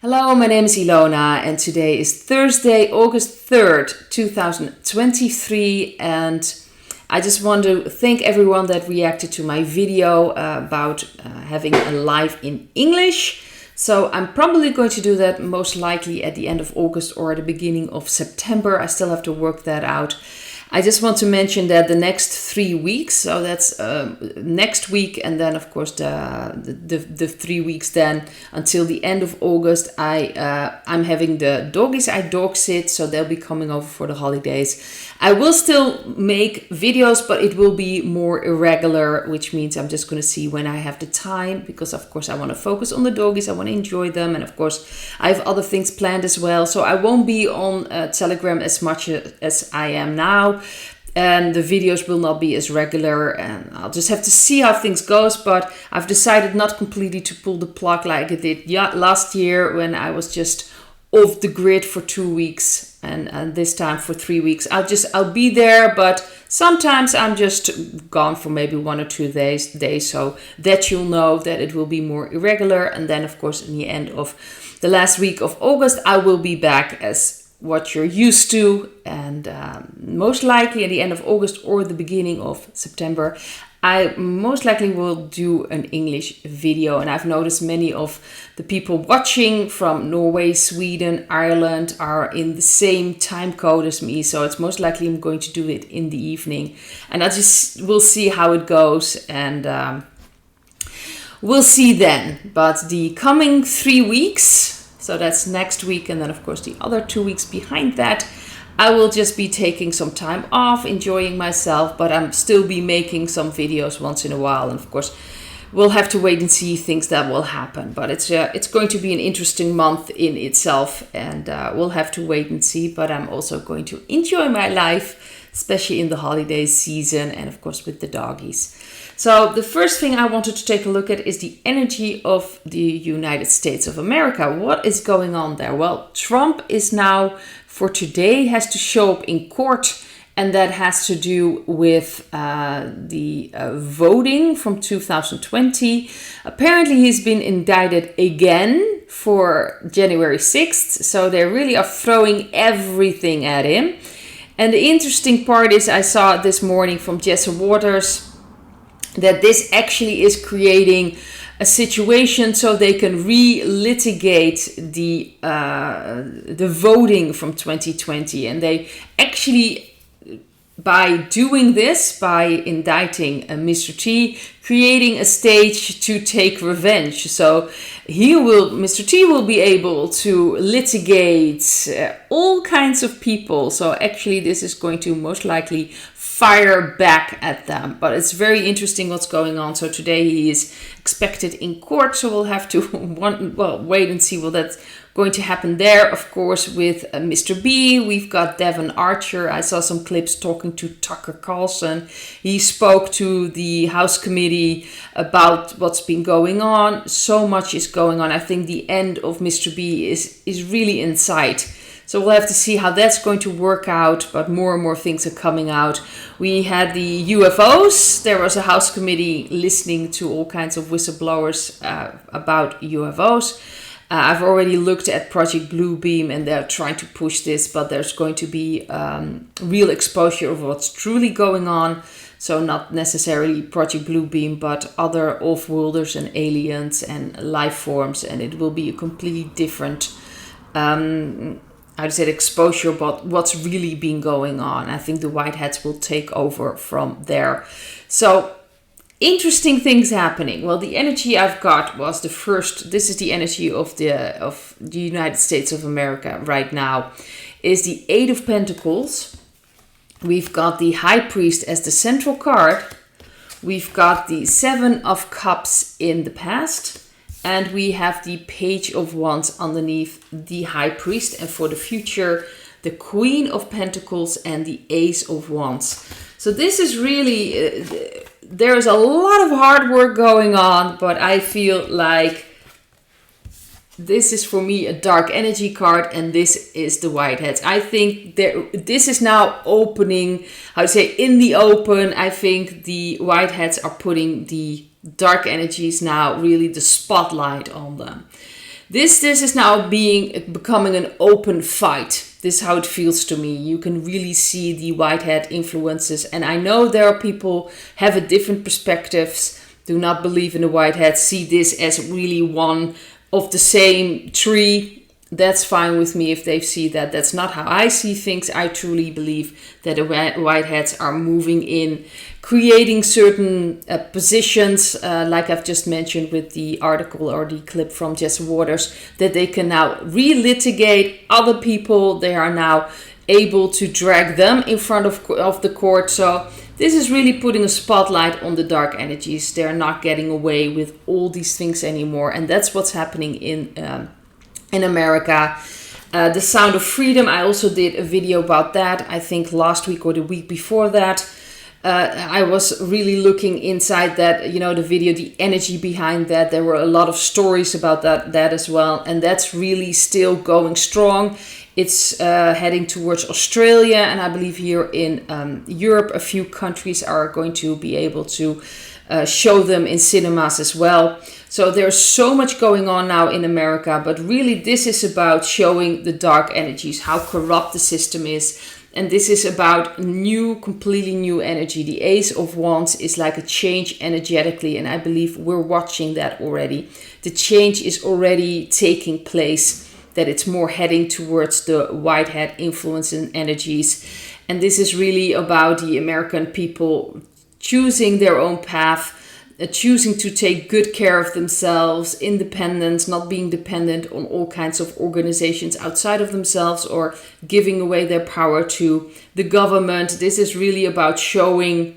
Hello, my name is Ilona and today is Thursday, August 3rd, 2023, and I just want to thank everyone that reacted to my video about having a live in English. So I'm probably going to do that most likely at the end of August or at the beginning of September. I still have to work that out. I just want to mention that the next 3 weeks, so that's next week and then of course the 3 weeks then until the end of August, I'm having the doggies I dog sit, so they'll be coming over for the holidays. I will still make videos, but it will be more irregular, which means I'm just going to see when I have the time, because of course I want to focus on the doggies, I want to enjoy them, and of course I have other things planned as well, so I won't be on Telegram as much as I am now. And the videos will not be as regular, and I'll just have to see how things goes. But I've decided not completely to pull the plug like I did last year when I was just off the grid for 2 weeks, and this time for 3 weeks. I'll be there, but sometimes I'm just gone for maybe 1 or 2 days, so that you'll know that it will be more irregular. And then of course in the end of the last week of August I will be back as what you're used to, and most likely at the end of August or the beginning of September I most likely will do an English video. And I've noticed many of the people watching from Norway, Sweden, Ireland are in the same time code as me, so it's most likely I'm going to do it in the evening, and we'll see how it goes, and we'll see then. But the coming 3 weeks, so that's next week, and then of course the other 2 weeks behind that, I will just be taking some time off, enjoying myself, but I'm still be making some videos once in a while. And of course we'll have to wait and see things that will happen. But it's going to be an interesting month in itself, and we'll have to wait and see. But I'm also going to enjoy my life, especially in the holiday season, and of course with the doggies. So the first thing I wanted to take a look at is the energy of the United States of America. What is going on there? Well, Trump is now, for today, has to show up in court, and that has to do with the voting from 2020. Apparently he's been indicted again for January 6th, so they really are throwing everything at him. And the interesting part is, I saw this morning from Jesse Waters that this actually is creating a situation so they can re-litigate the voting from 2020. And they actually, by doing this, by indicting Mr. T, creating a stage to take revenge. So Mr. T will be able to litigate all kinds of people. So actually this is going to most likely fire back at them. But it's very interesting what's going on. So today he is expected in court, so we'll have to wait and see what that's going to happen there. Of course, with Mr. B, we've got Devon Archer. I saw some clips talking to Tucker Carlson. He spoke to the House committee about what's been going on. So much is going on. I think the end of Mr. B is really in sight. So we'll have to see how that's going to work out, but more and more things are coming out. We had the UFOs. There was a House committee listening to all kinds of whistleblowers about UFOs. I've already looked at Project Bluebeam, and they're trying to push this, but there's going to be real exposure of what's truly going on. So not necessarily Project Bluebeam, but other off-worlders and aliens and life forms, and it will be a completely different exposure about what's really been going on. I think the white hats will take over from there. So interesting things happening. Well, the energy I've got was the first. This is the energy of the United States of America right now. Is the Eight of Pentacles. We've got the High Priest as the central card. We've got the Seven of Cups in the past. And we have the Page of Wands underneath the High Priest. And for the future, the Queen of Pentacles and the Ace of Wands. So this is really, there's a lot of hard work going on, but I feel like this is for me a dark energy card, and this is the white hats. I think this is now opening, in the open. I think the white hats are putting the dark energies now, really the spotlight on them. This is now becoming an open fight. This is how it feels to me. You can really see the white hat influences. And I know there are people have a different perspectives, do not believe in the white hat, see this as really one of the same tree. That's fine with me if they see that. That's not how I see things. I truly believe that the white hats are moving in, creating certain positions, like I've just mentioned with the article or the clip from Jesse Waters, that they can now relitigate other people. They are now able to drag them in front of the court. So this is really putting a spotlight on the dark energies. They're not getting away with all these things anymore. And that's what's happening in America. The Sound of Freedom, I also did a video about that, I think last week or the week before that. I was really looking inside that, you know, the video, the energy behind that. There were a lot of stories about that as well. And that's really still going strong. It's heading towards Australia. And I believe here in Europe, a few countries are going to be able to show them in cinemas as well. So there's so much going on now in America, but really this is about showing the dark energies, how corrupt the system is. And this is about completely new energy. The Ace of Wands is like a change energetically, and I believe we're watching that already. The change is already taking place, that it's more heading towards the white hat influence and energies. And this is really about the American people choosing their own path, choosing to take good care of themselves, independence, not being dependent on all kinds of organizations outside of themselves or giving away their power to the government. This is really about showing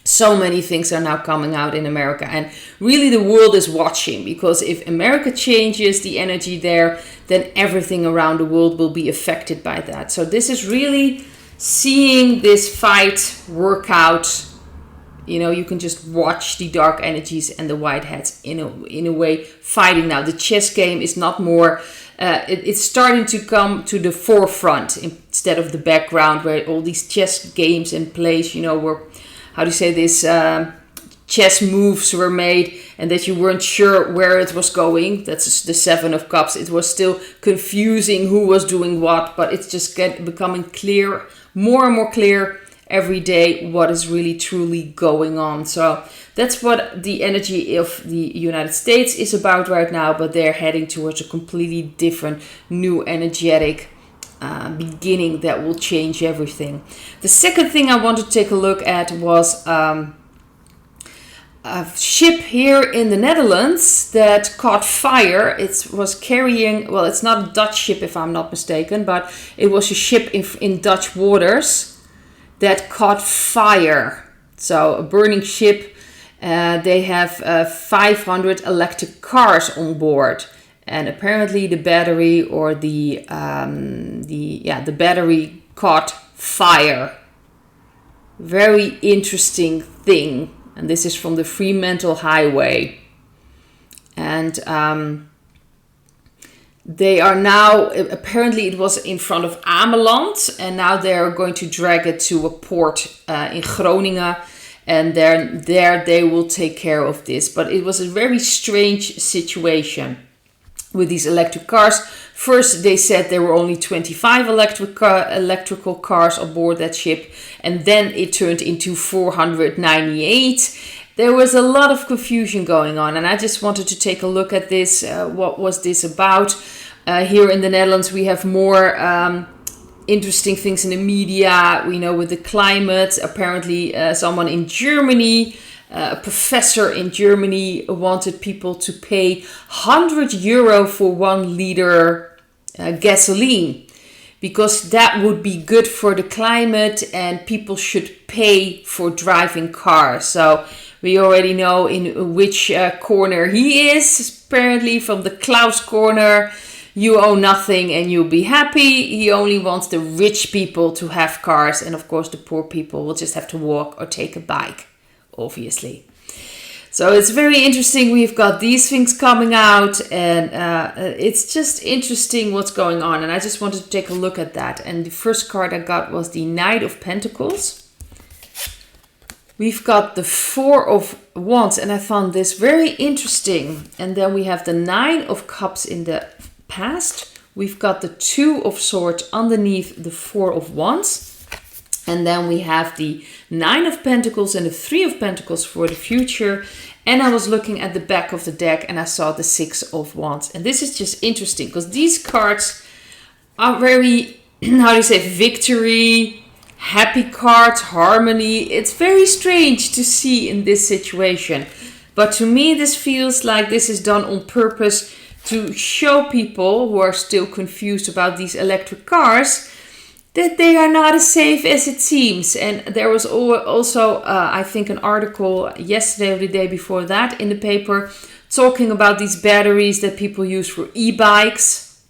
so many things are now coming out in America. And really the world is watching, because if America changes the energy there, then everything around the world will be affected by that. So this is really seeing this fight work out. You know, you can just watch the dark energies and the white hats in a way fighting now. The chess game is not more, it's starting to come to the forefront instead of the background where all these chess games in place, you know, where, how do you say this, chess moves were made and that you weren't sure where it was going. That's the Seven of Cups. It was still confusing who was doing what, but it's just becoming clear, more and more clear every day what is really truly going on. So that's what the energy of the United States is about right now, but they're heading towards a completely different new energetic beginning that will change everything. The second thing I want to take a look at was a ship here in the Netherlands that caught fire. It was carrying, well, it's not a Dutch ship if I'm not mistaken, but it was a ship in Dutch waters that caught fire. So a burning ship. They have 500 electric cars on board, and apparently the battery or the battery caught fire. Very interesting thing. And this is from the Fremantle Highway. And they are now, apparently it was in front of Ameland, and now they are going to drag it to a port in Groningen, and there they will take care of this. But it was a very strange situation with these electric cars. First they said there were only 25 electrical cars aboard that ship, and then it turned into 498. There was a lot of confusion going on, and I just wanted to take a look at this. What was this about? Here in the Netherlands, we have more interesting things in the media. We know with the climate, apparently someone in Germany, a professor in Germany, wanted people to pay €100 for 1 liter gasoline, because that would be good for the climate and people should pay for driving cars. So we already know in which corner he is. Apparently from the Klaus corner, you owe nothing and you'll be happy. He only wants the rich people to have cars, and of course the poor people will just have to walk or take a bike, obviously. So it's very interesting. We've got these things coming out, and it's just interesting what's going on. And I just wanted to take a look at that. And the first card I got was the Knight of Pentacles. We've got the 4 of Wands, and I found this very interesting. And then we have the 9 of Cups in the past. We've got the 2 of Swords underneath the 4 of Wands. And then we have the 9 of Pentacles and the 3 of Pentacles for the future. And I was looking at the back of the deck and I saw the 6 of Wands. And this is just interesting because these cards are very, how do you say, victory, happy cards, harmony. It's very strange to see in this situation. But to me, this feels like this is done on purpose to show people who are still confused about these electric cars that they are not as safe as it seems. And there was also, I think, an article yesterday or the day before that in the paper talking about these batteries that people use for e-bikes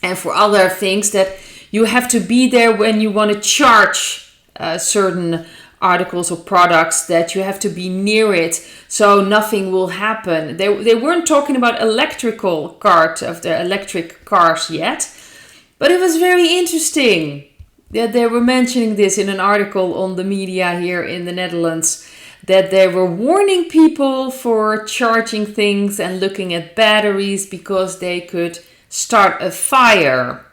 and for other things, that you have to be there when you want to charge certain articles or products, that you have to be near it so nothing will happen. They weren't talking about electrical cars of the electric cars yet, but it was very interesting. Yeah, they were mentioning this in an article on the media here in the Netherlands, that they were warning people for charging things and looking at batteries because they could start a fire.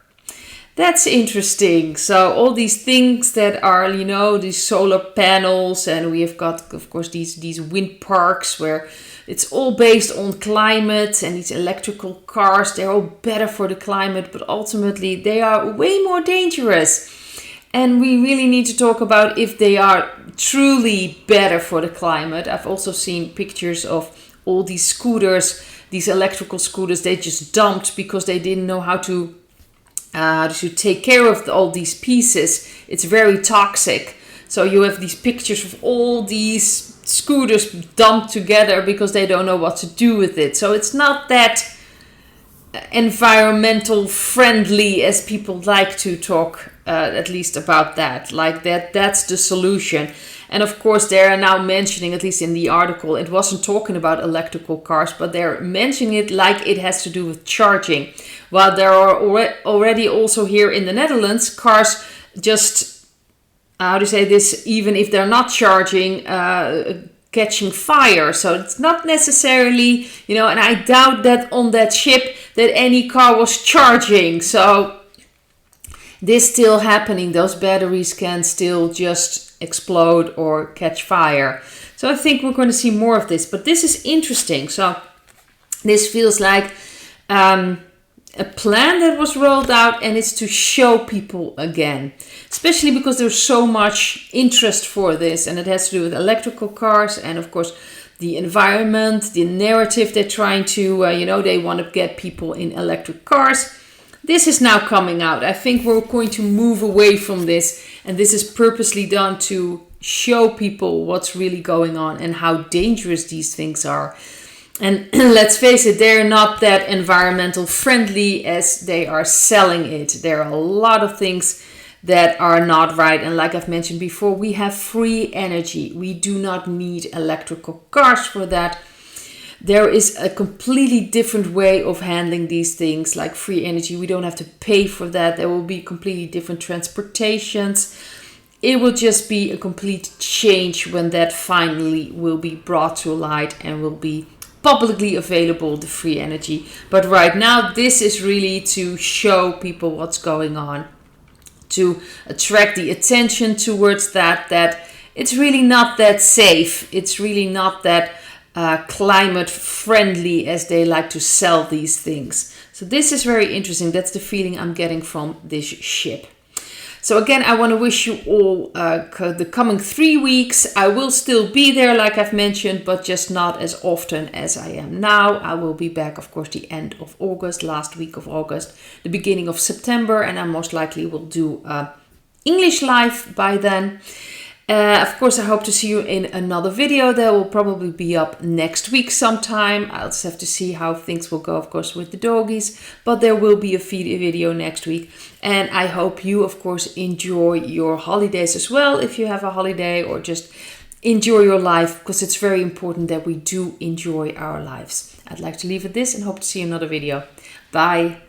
That's interesting. So all these things that are, you know, these solar panels, and we have got, of course, these wind parks where it's all based on climate, and these electrical cars, they're all better for the climate, but ultimately they are way more dangerous. And we really need to talk about if they are truly better for the climate. I've also seen pictures of all these scooters, these electrical scooters, they just dumped because they didn't know how to take care of all these pieces. It's very toxic. So you have these pictures of all these scooters dumped together because they don't know what to do with it. So it's not that environmental friendly as people like to talk, at least about that. Like that's the solution. And of course they are now mentioning, at least in the article, it wasn't talking about electrical cars, but they're mentioning it like it has to do with charging. While there are already also here in the Netherlands cars just, how to say this, even if they're not charging, catching fire. So it's not necessarily, you know, and I doubt that on that ship that any car was charging. So this still happening. Those batteries can still just explode or catch fire. So I think we're going to see more of this. But this is interesting. So this feels like a plan that was rolled out, and it's to show people again, especially because there's so much interest for this, and it has to do with electrical cars and of course the environment, the narrative they're trying to, they want to get people in electric cars. This is now coming out. I think we're going to move away from this, and this is purposely done to show people what's really going on and how dangerous these things are. And let's face it, they're not that environmental friendly as they are selling it. There are a lot of things that are not right. And like I've mentioned before, we have free energy. We do not need electrical cars for that. There is a completely different way of handling these things like free energy. We don't have to pay for that. There will be completely different transportations. It will just be a complete change when that finally will be brought to light and will be publicly available, the free energy. But right now, this is really to show people what's going on, to attract the attention towards that it's really not that safe. It's really not that climate friendly as they like to sell these things. So this is very interesting. That's the feeling I'm getting from this ship. So again, I want to wish you all the coming 3 weeks. I will still be there, like I've mentioned, but just not as often as I am now. I will be back, of course, the end of August, last week of August, the beginning of September, and I most likely will do English live by then. Of course, I hope to see you in another video that will probably be up next week sometime. I'll just have to see how things will go, of course, with the doggies. But there will be a video next week. And I hope you, of course, enjoy your holidays as well, if you have a holiday, or just enjoy your life, because it's very important that we do enjoy our lives. I'd like to leave it this and hope to see you in another video. Bye.